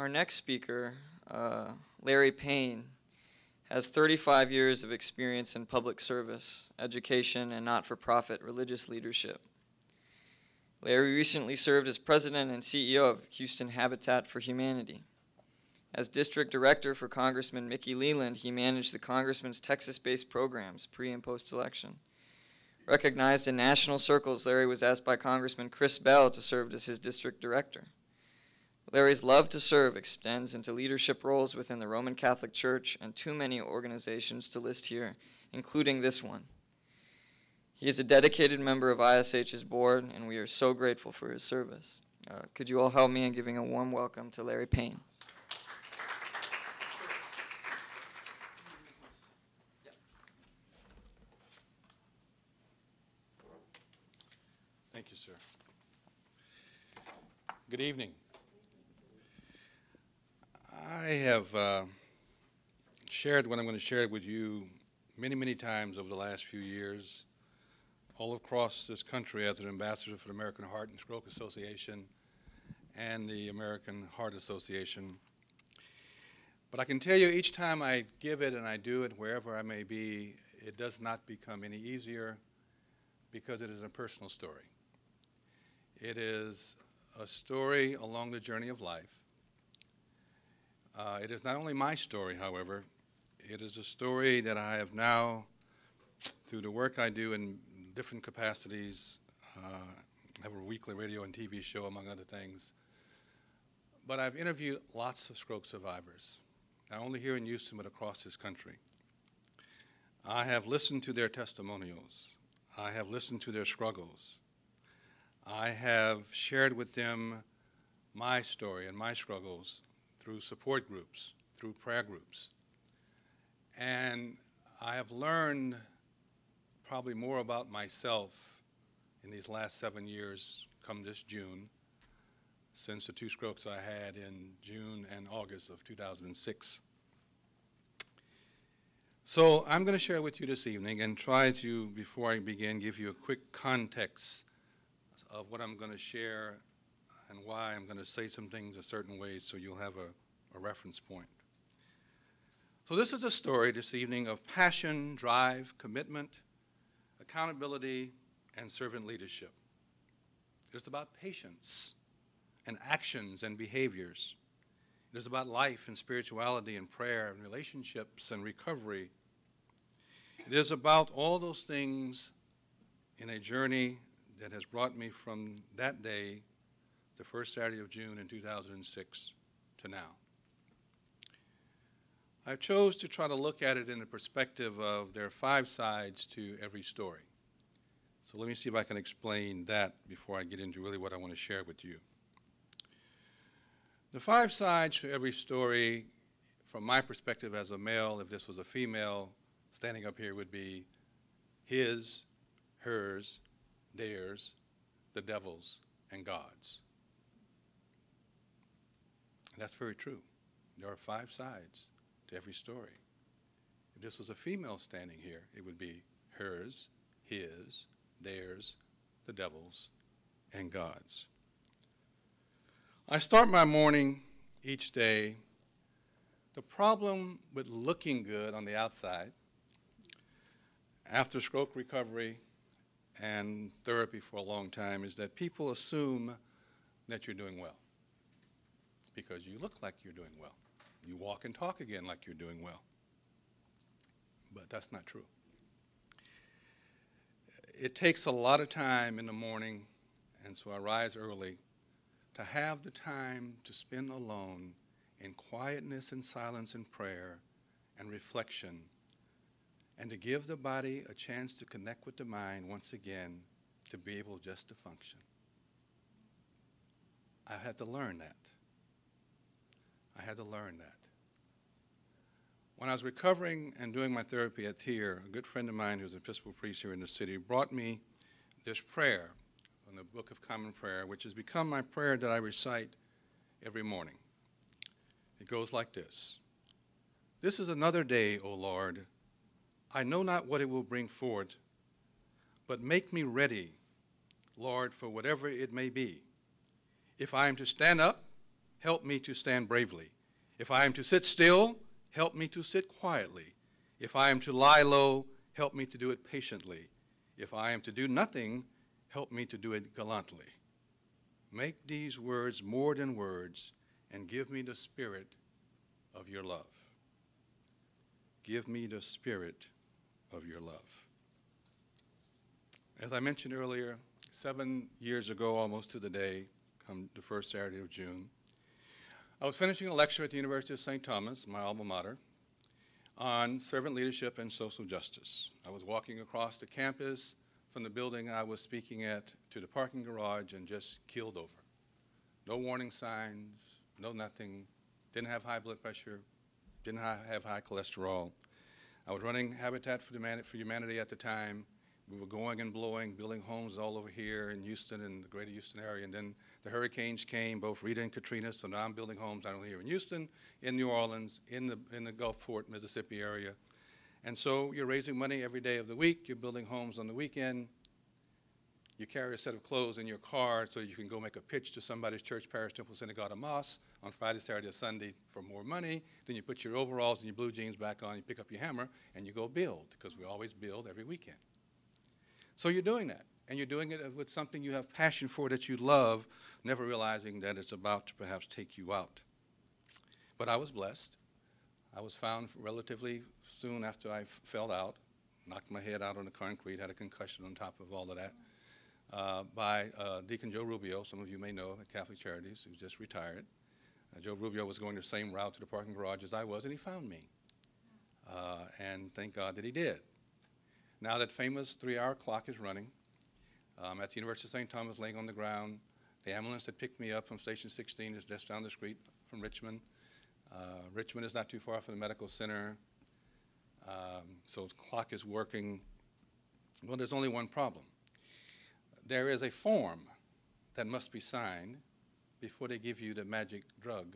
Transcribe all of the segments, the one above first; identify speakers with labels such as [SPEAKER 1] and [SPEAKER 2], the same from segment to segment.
[SPEAKER 1] Our next speaker, Larry Payne, has 35 years of experience in public service, education, and not-for-profit religious leadership. Larry recently served as president and CEO of Houston Habitat for Humanity. As district director for Congressman Mickey Leland, he managed the congressman's Texas-based programs pre- and post-election. Recognized in national circles, Larry was asked by Congressman Chris Bell to serve as his district director. Larry's love to serve extends into leadership roles within the Roman Catholic Church and too many organizations to list here, including this one. He is a dedicated member of ISH's board, and we are so grateful for his service. Could you all help me in giving a warm welcome to Larry Payne?
[SPEAKER 2] Thank you, sir. Good evening. I have shared what I'm going to share with you many, many times over the last few years, all across this country as an ambassador for the American Heart and Stroke Association and the American Heart Association. But I can tell you each time I give it and I do it wherever I may be, it does not become any easier because it is a personal story. It is a story along the journey of life. It is not only my story, however, it is a story that I have now, through the work I do in different capacities, I have a weekly radio and TV show, among other things, but I've interviewed lots of stroke survivors, not only here in Houston, but across this country. I have listened to their testimonials. I have listened to their struggles. I have shared with them my story and my struggles through support groups, through prayer groups. And I have learned probably more about myself in these last 7 years, come this June, since the 2 strokes I had in June and August of 2006. So I'm going to share with you this evening and try to, before I begin, give you a quick context of what I'm going to share and why I'm going to say some things a certain way so you'll have a reference point. So this is a story this evening of passion, drive, commitment, accountability, and servant leadership. It's about patience and actions and behaviors. It is about life and spirituality and prayer and relationships and recovery. It is about all those things in a journey that has brought me from that day, the first Saturday of June in 2006, to now. I chose to try to look at it in the perspective of there are 5 sides to every story. So let me see if I can explain that before I get into really what I want to share with you. The 5 sides to every story, from my perspective as a male, if this was a female, standing up here would be his, hers, theirs, the devil's, and God's. And that's very true. There are 5 sides to every story. If this was a female standing here, it would be hers, his, theirs, the devil's, and God's. I start my morning each day. The problem with looking good on the outside, after stroke recovery and therapy for a long time, is that people assume that you're doing well because you look like you're doing well. You walk and talk again like you're doing well. But that's not true. It takes a lot of time in the morning, and so I rise early, to have the time to spend alone in quietness and silence and prayer and reflection, and to give the body a chance to connect with the mind once again to be able just to function. I had to learn that. I had to learn that. When I was recovering and doing my therapy at TIER, a good friend of mine who's an Episcopal priest here in the city brought me this prayer from the Book of Common Prayer, which has become my prayer that I recite every morning. It goes like this. This is another day, O Lord. I know not what it will bring forth, but make me ready, Lord, for whatever it may be. If I am to stand up, help me to stand bravely. If I am to sit still, help me to sit quietly. If I am to lie low, help me to do it patiently. If I am to do nothing, help me to do it gallantly. Make these words more than words, and give me the spirit of your love. Give me the spirit of your love. As I mentioned earlier, 7 years ago, almost to the day, come the first Saturday of June, I was finishing a lecture at the University of St. Thomas, my alma mater, on servant leadership and social justice. I was walking across the campus from the building I was speaking at to the parking garage and just keeled over. No warning signs, no nothing, didn't have high blood pressure, didn't have high cholesterol. I was running Habitat for Humanity at the time. We were going and blowing, building homes all over here in Houston and the greater Houston area. And then the hurricanes came, both Rita and Katrina, so now I'm building homes not only here in Houston, in New Orleans, in the Gulfport, Mississippi area. And so you're raising money every day of the week, you're building homes on the weekend, you carry a set of clothes in your car so you can go make a pitch to somebody's church, parish, temple, synagogue, or mosque on Friday, Saturday, or Sunday for more money. Then you put your overalls and your blue jeans back on, you pick up your hammer, and you go build, because we always build every weekend. So you're doing that, and you're doing it with something you have passion for that you love, never realizing that it's about to perhaps take you out. But I was blessed. I was found relatively soon after I fell out, knocked my head out on the concrete, had a concussion on top of all of that, by Deacon Joe Rubio, some of you may know at Catholic Charities, who just retired. Joe Rubio was going the same route to the parking garage as I was, and he found me. And thank God that he did. Now that famous 3-hour clock is running, at the University of St. Thomas, laying on the ground. The ambulance that picked me up from Station 16 is just down the street from Richmond. Richmond is not too far from the medical center. So the clock is working. Well, there's only one problem. There is a form that must be signed before they give you the magic drug,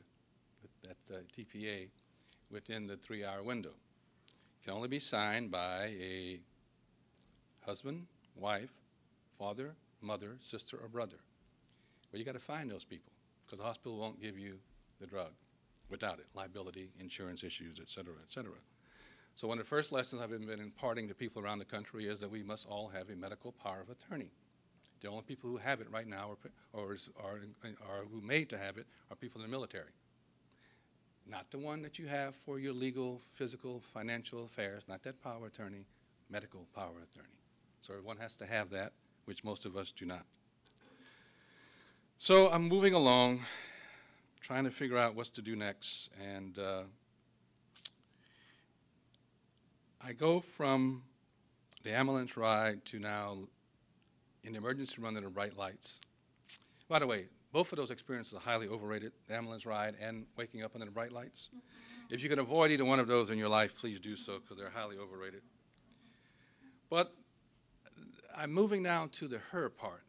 [SPEAKER 2] that TPA, within the 3-hour window. It can only be signed by a husband, wife, father, mother, sister, or brother. Well, you got to find those people, because the hospital won't give you the drug without it. Liability, insurance issues, et cetera, et cetera. So one of the first lessons I've been imparting to people around the country is that we must all have a medical power of attorney. The only people who have it right now or who made to have it are people in the military. Not the one that you have for your legal, physical, financial affairs, not that power of attorney, medical power of attorney. So everyone has to have that, which most of us do not. So I'm moving along, trying to figure out what's to do next, and I go from the ambulance ride to now in the emergency room under the bright lights. By the way, both of those experiences are highly overrated, the ambulance ride and waking up under the bright lights. If you can avoid either one of those in your life, please do so, because they're highly overrated. But I'm moving now to the her part.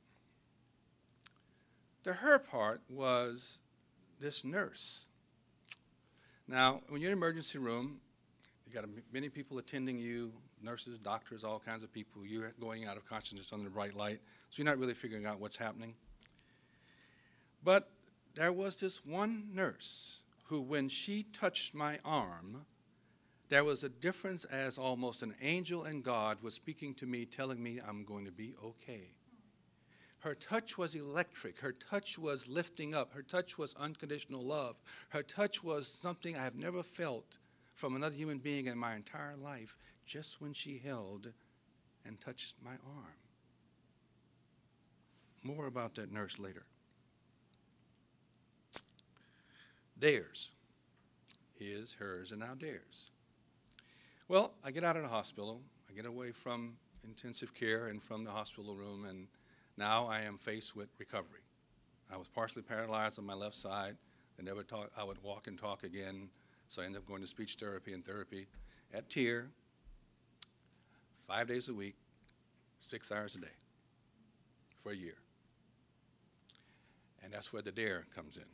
[SPEAKER 2] The her part was this nurse. Now, when you're in an emergency room, you got many people attending you, nurses, doctors, all kinds of people. You're going out of consciousness under the bright light, so you're not really figuring out what's happening. But there was this one nurse who, when she touched my arm, there was a difference, as almost an angel and God was speaking to me, telling me I'm going to be okay. Her touch was electric. Her touch was lifting up. Her touch was unconditional love. Her touch was something I have never felt from another human being in my entire life, just when she held and touched my arm. More about that nurse later. Theirs. His, hers, and now theirs. Well, I get out of the hospital. I get away from intensive care and from the hospital room, and now I am faced with recovery. I was partially paralyzed on my left side. I would walk and talk again, so I ended up going to speech therapy and therapy at TIER, 5 days a week, 6 hours a day, for a year. And that's where the dare comes in.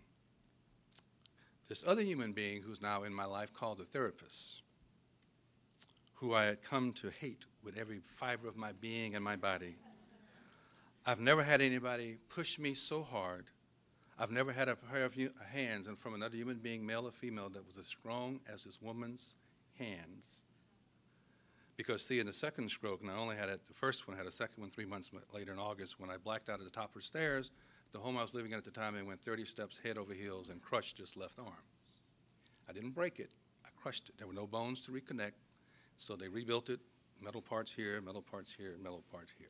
[SPEAKER 2] This other human being who's now in my life, called the therapist, who I had come to hate with every fiber of my being and my body. I've never had anybody push me so hard. I've never had a pair of hands and from another human being, male or female, that was as strong as this woman's hands. Because, see, in the second stroke, and I only had it, the first one, I had a second one 3 months later in August when I blacked out at the top of the stairs, the home I was living in at the time, and went 30 steps head over heels and crushed this left arm. I didn't break it. I crushed it. There were no bones to reconnect, so they rebuilt it, metal parts here, metal parts here, metal part here.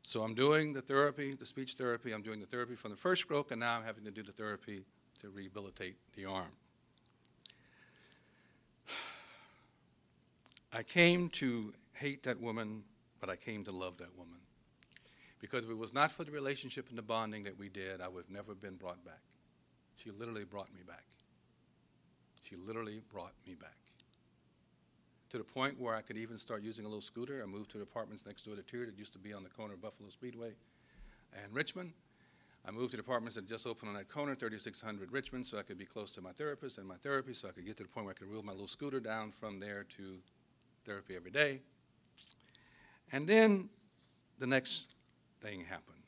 [SPEAKER 2] So I'm doing the therapy, the speech therapy. I'm doing the therapy from the first stroke, and now I'm having to do the therapy to rehabilitate the arm. I came to hate that woman, but I came to love that woman. Because if it was not for the relationship and the bonding that we did, I would have never been brought back. She literally brought me back. She literally brought me back. To the point where I could even start using a little scooter. I moved to the apartments next door to Tier that used to be on the corner of Buffalo Speedway and Richmond. I moved to the apartments that just opened on that corner, 3600 Richmond, so I could be close to my therapist and my therapy, so I could get to the point where I could wheel my little scooter down from there to therapy every day. And then the next thing happened.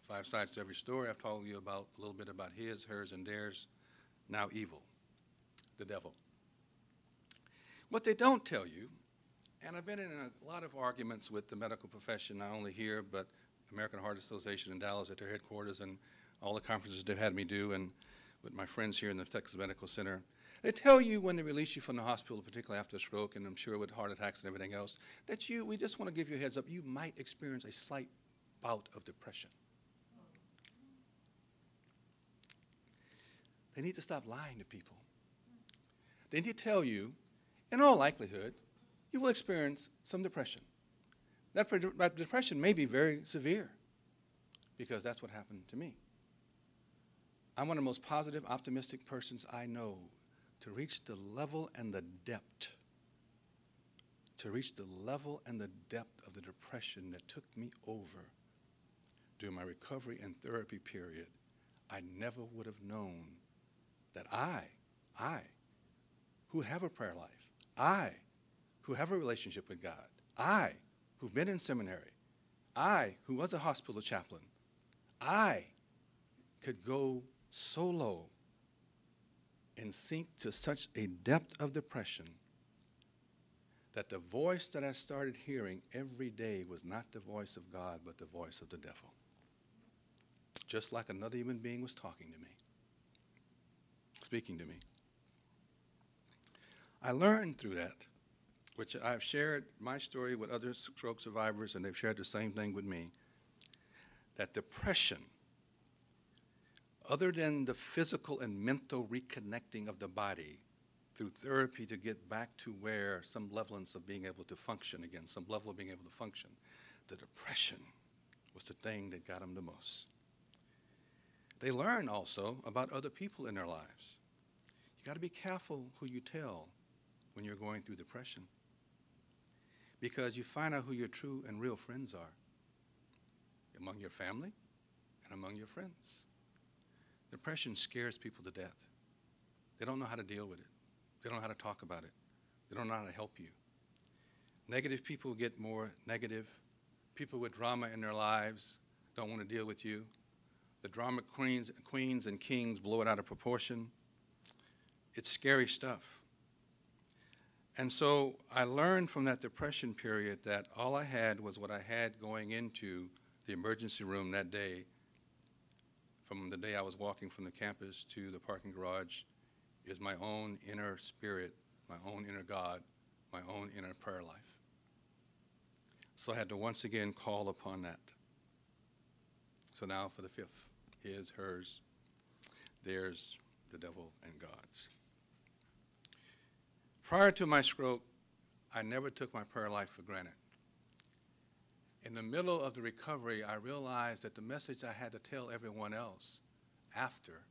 [SPEAKER 2] 5 sides to every story. I've told you about a little bit about his, hers, and theirs. Now evil, the devil. What they don't tell you, and I've been in a lot of arguments with the medical profession, not only here, but American Heart Association in Dallas at their headquarters and all the conferences they've had me do, and with my friends here in the Texas Medical Center. They tell you when they release you from the hospital, particularly after a stroke, and I'm sure with heart attacks and everything else, that we just want to give you a heads up, you might experience a slight bout of depression. They need to stop lying to people. They need to tell you, in all likelihood, you will experience some depression. That depression may be very severe, because that's what happened to me. I'm one of the most positive, optimistic persons I know. To reach the level and the depth, of the depression that took me over during my recovery and therapy period, I never would have known that I, who have a prayer life, I, who have a relationship with God, I, who've been in seminary, I, who was a hospital chaplain, I could go so low and sink to such a depth of depression that the voice that I started hearing every day was not the voice of God, but the voice of the devil. Just like another human being was talking to me, speaking to me. I learned through that, which I've shared my story with other stroke survivors, and they've shared the same thing with me, that depression, other than the physical and mental reconnecting of the body through therapy to get back to where some semblance of being able to function again, some level of being able to function, the depression was the thing that got them the most. They learn also about other people in their lives. You got to be careful who you tell when you're going through depression, because you find out who your true and real friends are among your family and among your friends. Depression scares people to death. They don't know how to deal with it. They don't know how to talk about it. They don't know how to help you. Negative people get more negative. People with drama in their lives don't want to deal with you. The drama queens and kings blow it out of proportion. It's scary stuff. And so I learned from that depression period that all I had was what I had going into the emergency room that day. From the day I was walking from the campus to the parking garage, is my own inner spirit, my own inner God, my own inner prayer life. So I had to once again call upon that. So now for the fifth, his, hers, theirs, the devil, and God's. Prior to my stroke, I never took my prayer life for granted. In the middle of the recovery, I realized that the message I had to tell everyone else after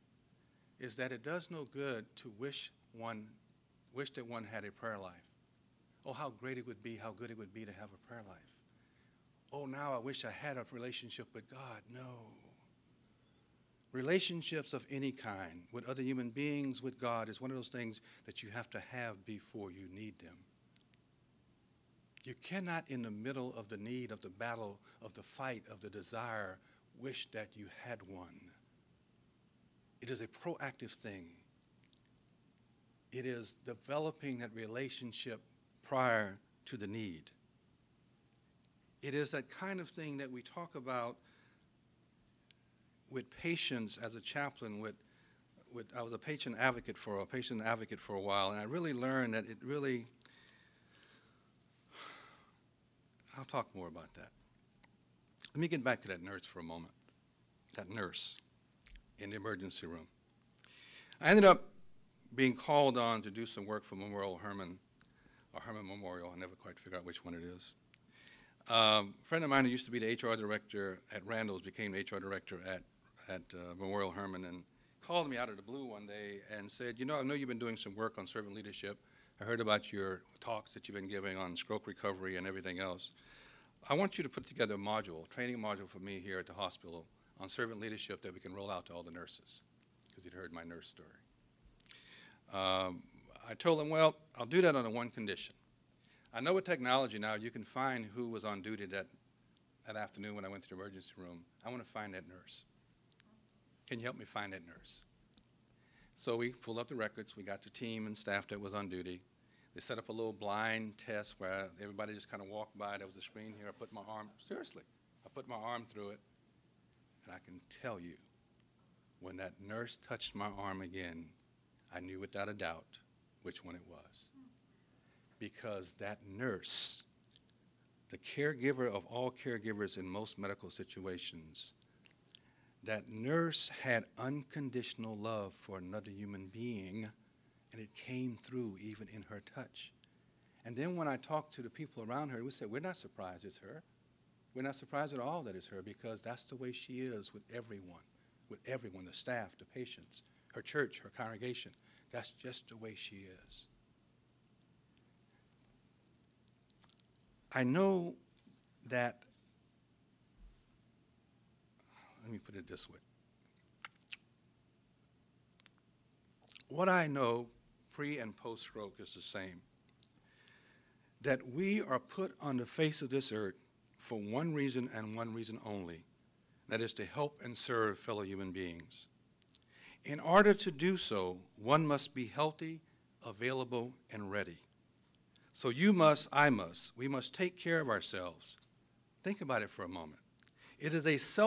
[SPEAKER 2] is that it does no good to wish that one had a prayer life. Oh, how great it would be, how good it would be to have a prayer life. Oh, now I wish I had a relationship with God. No. Relationships of any kind with other human beings, with God, is one of those things that you have to have before you need them. You cannot, in the middle of the need, of the battle, of the fight, of the desire, wish that you had one. It is a proactive thing. It is developing that relationship prior to the need. It is that kind of thing that we talk about with patients as a chaplain. I was a patient advocate for a while, and I really learned that I'll talk more about that. Let me get back to that nurse for a moment. That nurse in the emergency room. I ended up being called on to do some work for Memorial Hermann, or Hermann Memorial. I never quite figure out which one it is. A friend of mine who used to be the HR director at Randall's became the HR director at Memorial Hermann, and called me out of the blue one day and said, I know you've been doing some work on servant leadership. I heard about your talks that you've been giving on stroke recovery and everything else. I want you to put together a training module for me here at the hospital on servant leadership that we can roll out to all the nurses, because he'd heard my nurse story. I told him, well, I'll do that on one condition. I know with technology now, you can find who was on duty that afternoon when I went to the emergency room. I want to find that nurse. Can you help me find that nurse? So we pulled up the records. We got the team and staff that was on duty. They set up a little blind test where everybody just kind of walked by. There was a screen here. I put my arm through it. And I can tell you, when that nurse touched my arm again, I knew without a doubt which one it was. Because that nurse, the caregiver of all caregivers in most medical situations, that nurse had unconditional love for another human being, and it came through even in her touch. And then when I talked to the people around her, we said, we're not surprised it's her. We're not surprised at all that it's her, because that's the way she is with everyone, the staff, the patients, her church, her congregation. That's just the way she is. I know that, let me put it this way. What I know pre and post stroke is the same. That we are put on the face of this earth for one reason and one reason only. That is to help and serve fellow human beings. In order to do so, one must be healthy, available, and ready. So you must, I must, we must take care of ourselves. Think about it for a moment. It is it's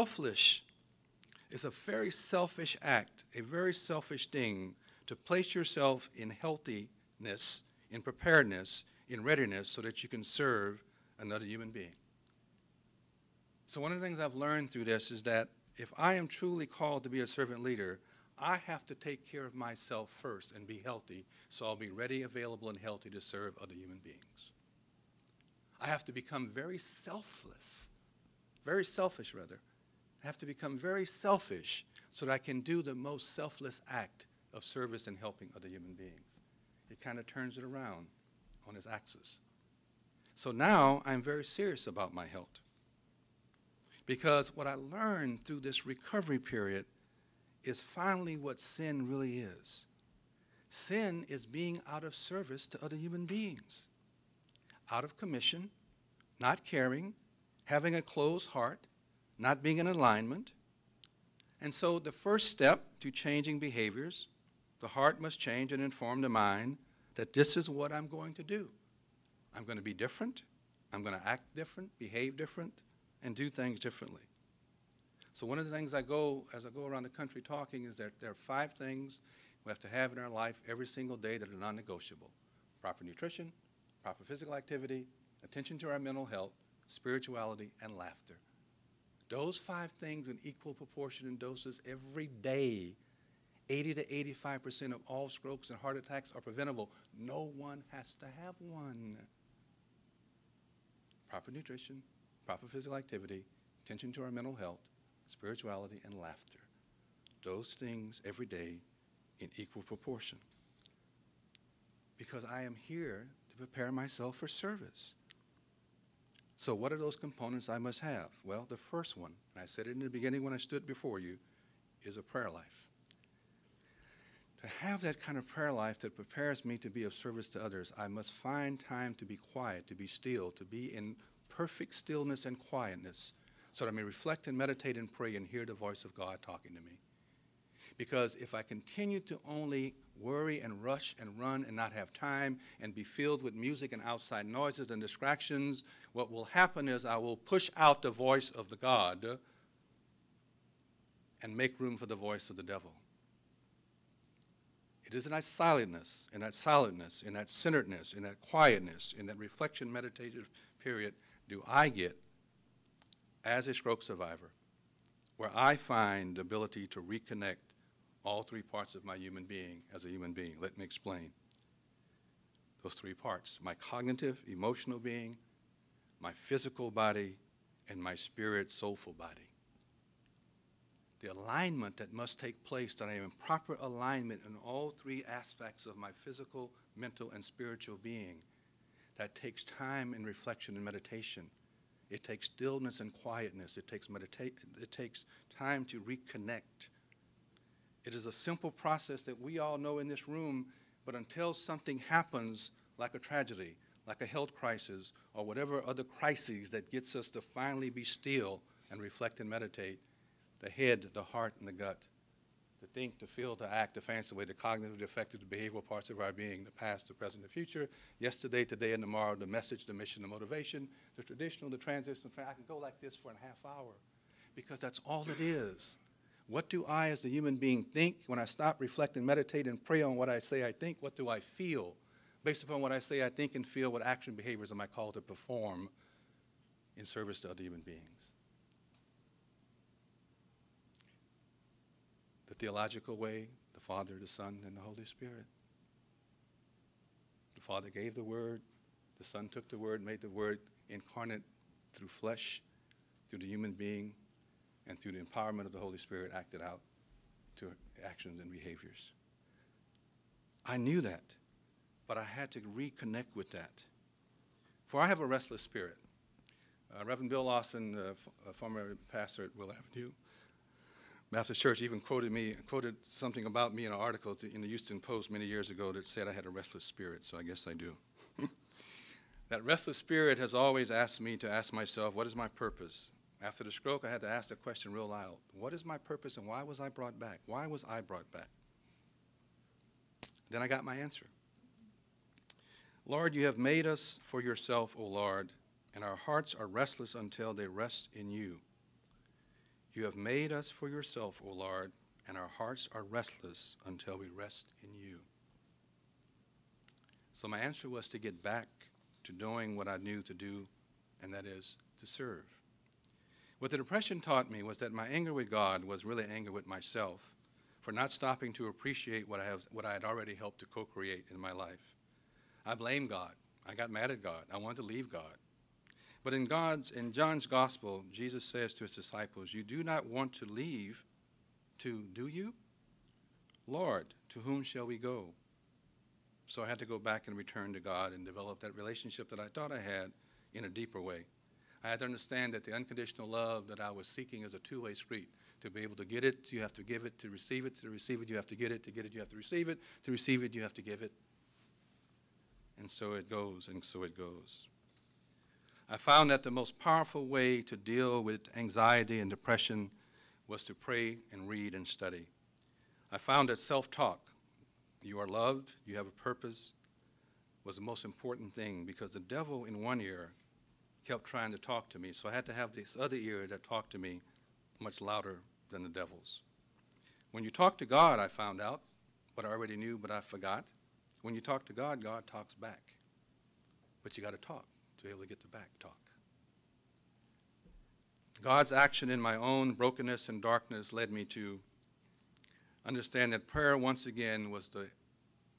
[SPEAKER 2] a very selfish act, a very selfish thing to place yourself in healthiness, in preparedness, in readiness so that you can serve another human being. So one of the things I've learned through this is that if I am truly called to be a servant leader, I have to take care of myself first and be healthy, so I'll be ready, available, and healthy to serve other human beings. I have to become very selfish, rather. I have to become very selfish so that I can do the most selfless act of service and helping other human beings. It kind of turns it around on its axis. So now I'm very serious about my health, because what I learned through this recovery period is finally what sin really is. Sin is being out of service to other human beings, out of commission, not caring, having a closed heart, not being in alignment. And so the first step to changing behaviors, the heart must change and inform the mind that this is what I'm going to do. I'm going to be different. I'm going to act different, behave different, and do things differently. So one of the things as I go around the country talking is that there are 5 things we have to have in our life every single day that are non-negotiable. Proper nutrition, proper physical activity, attention to our mental health, spirituality, and laughter. Those 5 things in equal proportion and doses every day. 80 to 85% of all strokes and heart attacks are preventable. No one has to have one. Proper nutrition, proper physical activity, attention to our mental health, spirituality, and laughter. Those things every day in equal proportion. Because I am here to prepare myself for service. So what are those components I must have? Well, the first one, and I said it in the beginning when I stood before you, is a prayer life. To have that kind of prayer life that prepares me to be of service to others, I must find time to be quiet, to be still, to be in perfect stillness and quietness, so that I may reflect and meditate and pray and hear the voice of God talking to me. Because if I continue to only worry and rush and run and not have time and be filled with music and outside noises and distractions, what will happen is I will push out the voice of the God and make room for the voice of the devil. It is in that silentness, in that solidness, in that centeredness, in that quietness, in that reflection meditative period do I get, as a stroke survivor, where I find the ability to reconnect all three parts of my human being as a human being. Let me explain. Those three parts: my cognitive, emotional being, my physical body, and my spirit, soulful body. The alignment that must take place, that I am in proper alignment in all three aspects of my physical, mental, and spiritual being, that takes time and reflection and meditation. It takes stillness and quietness. It takes time to reconnect. It is a simple process that we all know in this room, but until something happens, like a tragedy, like a health crisis, or whatever other crises that gets us to finally be still and reflect and meditate, the head, the heart, and the gut, to think, to feel, to act, to fancy way, the cognitive, the affective, the behavioral parts of our being, the past, the present, the future, yesterday, today, and tomorrow, the message, the mission, the motivation, the traditional, the transitional. I can go like this for a half hour because that's all it is. What do I as a human being think when I stop, reflect, and meditate and pray on what I say I think? What do I feel? Based upon what I say I think and feel, what action behaviors am I called to perform in service to other human beings? The theological way, the Father, the Son, and the Holy Spirit. The Father gave the Word, the Son took the Word, made the Word incarnate through flesh, through the human being, and through the empowerment of the Holy Spirit acted out to actions and behaviors. I knew that, but I had to reconnect with that. For I have a restless spirit. Reverend Bill Lawson, the former pastor at Will Avenue Baptist Church, even quoted something about me in an article in the Houston Post many years ago that said I had a restless spirit, so I guess I do. That restless spirit has always asked me to ask myself, what is my purpose? After the stroke, I had to ask the question real loud. What is my purpose and why was I brought back? Why was I brought back? Then I got my answer. Lord, you have made us for yourself, O Lord, and our hearts are restless until they rest in you. You have made us for yourself, O Lord, and our hearts are restless until we rest in you. So my answer was to get back to doing what I knew to do, and that is to serve. What the depression taught me was that my anger with God was really anger with myself for not stopping to appreciate what I had already helped to co-create in my life. I blamed God. I got mad at God. I wanted to leave God. But in John's gospel, Jesus says to his disciples, you do not want to leave do you? Lord, to whom shall we go? So I had to go back and return to God and develop that relationship that I thought I had in a deeper way. I had to understand that the unconditional love that I was seeking is a two-way street. To be able to get it, you have to give it. To receive it, you have to get it. To get it, you have to receive it. To receive it, you have to give it. And so it goes, and so it goes. I found that the most powerful way to deal with anxiety and depression was to pray and read and study. I found that self-talk, you are loved, you have a purpose, was the most important thing because the devil in one ear kept trying to talk to me, so I had to have this other ear that talked to me much louder than the devil's. When you talk to God, I found out what I already knew but I forgot. When you talk to God, God talks back. But you got to talk to be able to get the back talk. God's action in my own brokenness and darkness led me to understand that prayer once again was the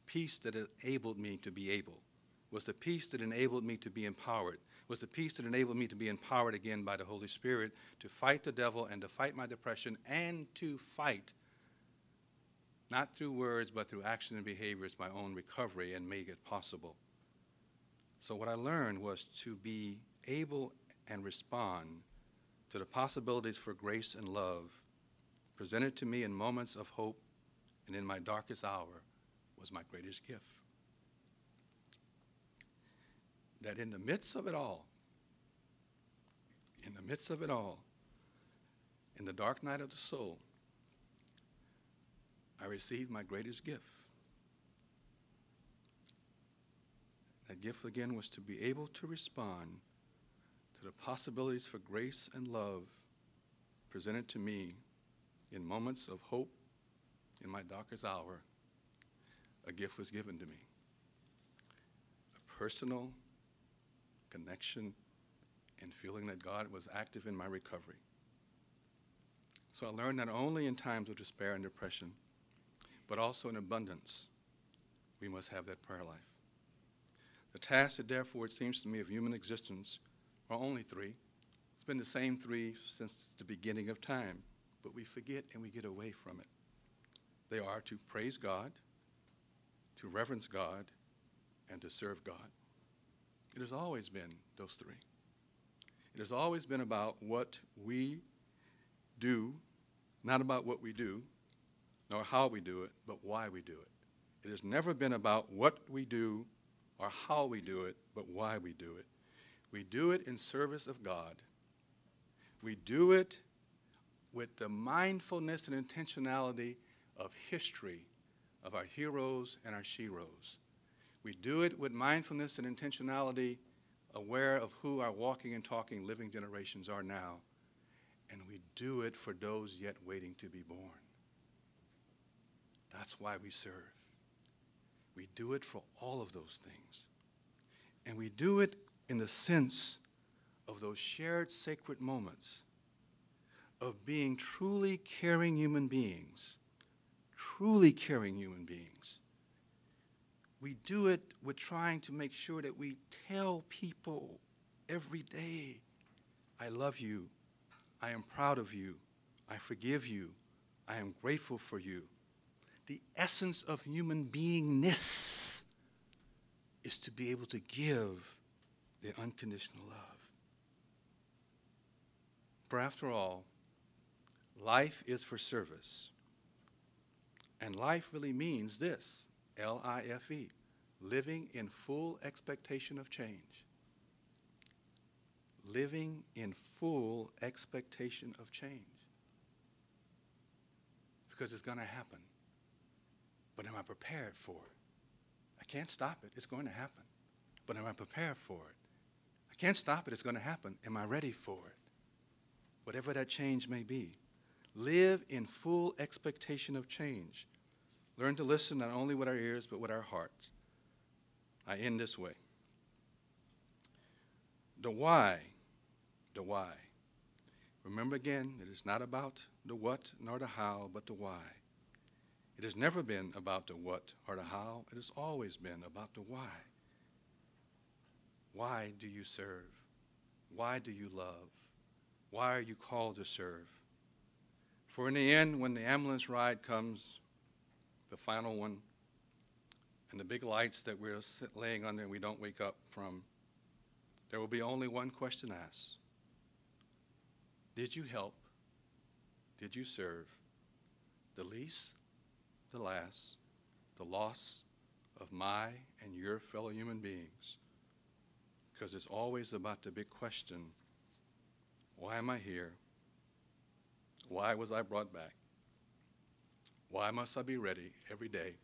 [SPEAKER 2] peace that enabled me to be able, was the peace that enabled me to be empowered, was the peace that enabled me to be empowered again by the Holy Spirit to fight the devil and to fight my depression and to fight, not through words, but through action and behaviors, my own recovery and make it possible. So what I learned was to be able and respond to the possibilities for grace and love presented to me in moments of hope and in my darkest hour was my greatest gift. That in the midst of it all, In the dark night of the soul, I received my greatest gift. That gift again was to be able to respond to the possibilities for grace and love presented to me in moments of hope in my darkest hour. A gift was given to me. A personal connection and feeling that God was active in my recovery. So I learned not only in times of despair and depression, but also in abundance, we must have that prayer life. The tasks that therefore it seems to me of human existence are only three. It's been the same three since the beginning of time, but we forget and we get away from it. They are to praise God, to reverence God, and to serve God. It has always been those three. It has always been about what we do, not about what we do, nor how we do it, but why we do it. It has never been about what we do or how we do it, but why we do it. We do it in service of God. We do it with the mindfulness and intentionality of history, of our heroes and our sheroes. We do it with mindfulness and intentionality, aware of who our walking and talking living generations are now. And we do it for those yet waiting to be born. That's why we serve. We do it for all of those things. And we do it in the sense of those shared sacred moments of being truly caring human beings, truly caring human beings. We do it with trying to make sure that we tell people every day, I love you, I am proud of you, I forgive you, I am grateful for you. The essence of human beingness is to be able to give the unconditional love. For after all, life is for service. And life really means this, L-I-F-E, living in full expectation of change. Living in full expectation of change. Because it's going to happen. But am I prepared for it? I can't stop it. It's going to happen. But am I prepared for it? I can't stop it. It's going to happen. Am I ready for it? Whatever that change may be. Live in full expectation of change. Learn to listen not only with our ears, but with our hearts. I end this way. The why. The why. Remember again, it is not about the what nor the how, but the why. It has never been about the what or the how. It has always been about the why. Why do you serve? Why do you love? Why are you called to serve? For in the end, when the ambulance ride comes, the final one, and the big lights that we're laying under and we don't wake up from, there will be only one question asked. Did you help? Did you serve the least, the last, the loss of my and your fellow human beings? Because it's always about the big question, why am I here? Why was I brought back? Why must I be ready every day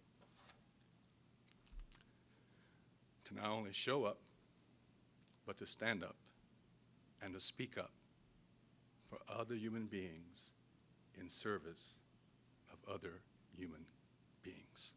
[SPEAKER 2] to not only show up, but to stand up and to speak up for other human beings in service of other human beings?